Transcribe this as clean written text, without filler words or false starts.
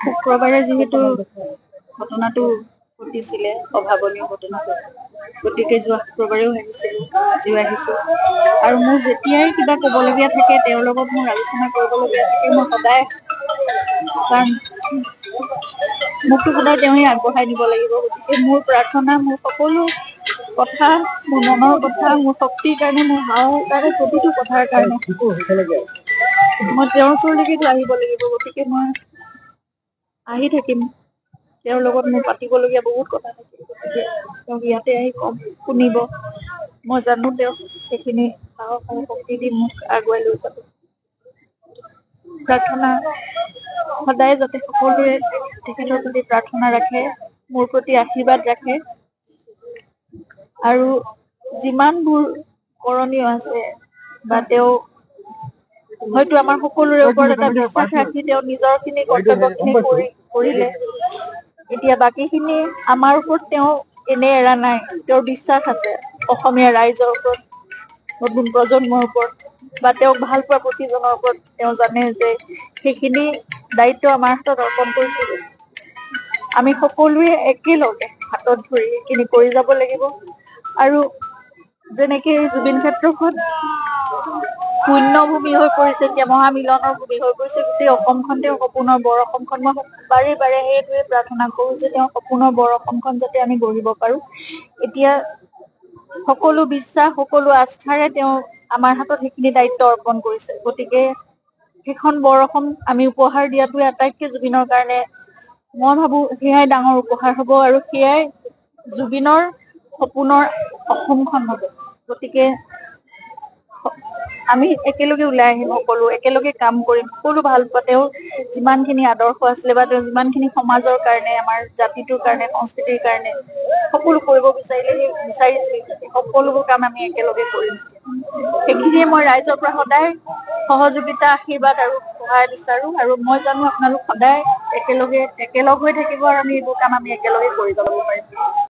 শুক্ৰবাৰে যিহেতু ঘটনাটো ঘটিছিলে, অভাৱনীয় ঘটনাটো, গতিকে যোৱা শুক্ৰবাৰেও আহিছিলোঁ, আজিও আহিছোঁ। আৰু মোৰ যেতিয়াই কিবা ক'বলগীয়া থাকে, তেওঁৰ লগত মোৰ আলোচনা কৰিবলগীয়া থাকে, মই সদায়, কাৰণ মোকতো সদায় তেওঁৱে আগবঢ়াই নিব লাগিব। গতিকে মোৰ প্ৰাৰ্থনা, মোৰ সকলো কথা, মোৰ মনৰ কথা, মোৰ শক্তিৰ কাৰণে, মোৰ সাহসৰ কাৰণে, প্ৰতিটো কথাৰ কাৰণে মই তেওঁৰ ওচৰলৈকেতো আহিব লাগিব। গতিকে মই আহি থাকিম। তেওঁৰ লগত মোৰ পাতিবলগীয়া বহুত কথা থাকিব। গতিকে তেওঁক ইয়াতে আহি কম, শুনিব। মই জানো তেওঁ সেইখিনি সাহস আৰু শক্তি দি মোক আগুৱাই লৈ যাব। প্ৰাৰ্থনা সদায় যাতে সকলোৱে তেখেতৰ প্ৰতি প্ৰাৰ্থনা ৰাখে, মোৰ প্ৰতি আশীৰ্বাদ ৰাখে, আৰু যিমানবোৰ কৰণীয় আছে বা তেওঁ হয়তো আমাৰ সকলোৰে ওপৰত এটা বিশ্বাস ৰাখি তেওঁ নিজৰ খিনি কৰ্তব্যখিনি কৰিলে। এতিয়া বাকীখিনি আমাৰ ওপৰত তেওঁ এনে এৰা নাই। তেওঁৰ বিশ্বাস আছে অসমীয়া ৰাইজৰ ওপৰত, নতুন প্ৰজন্মৰ ওপৰত, বা তেওঁক ভাল পোৱা প্ৰতিজনৰ ওপৰত। তেওঁ জানে যে সেইখিনি দায়িত্ব আমাৰ হাতত অৰ্পণ কৰি থৈ গৈছে। আমি সকলোৱে একেলগে হাতত ধৰি সেইখিনি কৰি যাব লাগিব। আৰু যেনেকে এই জুবিন ক্ষেত্ৰখন পুণ্যভূমি হৈ পৰিছে, এতিয়া মহামিলনৰ ভূমি হৈ পৰিছে, গোটেই অসমখন তেওঁ সপোনৰ বৰ অসমখন, মই বাৰে বাৰে সেইটোৱে প্ৰাৰ্থনা কৰো যে তেওঁ সপোনৰ বৰ অসমখন যাতে আমি গঢ়িব পাৰো। এতিয়া সকলো বিশ্বাস, সকলো আস্থাৰে তেওঁ আমাৰ হাতত সেইখিনি দায়িত্ব অৰ্পণ কৰিছে। গতিকে সেইখন বৰ অসম আমি উপহাৰ দিয়াটোৱে আটাইতকৈ জুবিনৰ কাৰণে, মই ভাবো সেয়াই ডাঙৰ উপহাৰ হব, আৰু সেয়াই জুবিনৰ সপোনৰ অসমখন হব। গতিকে আমি একেলগে ওলাই আহিম, সকলো একেলগে কাম কৰিম, সকলো ভাল পোৱা, তেওঁৰ যিমানখিনি আদৰ্শ আছিলে বা তেওঁ যিমানখিনি সমাজৰ কাৰণে, আমাৰ জাতিটোৰ কাৰণে, সংস্কৃতিৰ কাৰণে সকলো কৰিব বিচাৰিছিল, সকলোবোৰ কাম আমি একেলগে কৰিম। সেইখিনিয়ে মই ৰাইজৰ পৰা সদায় সহযোগিতা, আশীৰ্বাদ আৰু সহায় বিচাৰো। আৰু মই জানো আপোনালোক সদায় একেলগ হৈ থাকিব, আৰু আমি এইবোৰ কাম আমি একেলগে কৰি যাব পাৰিম।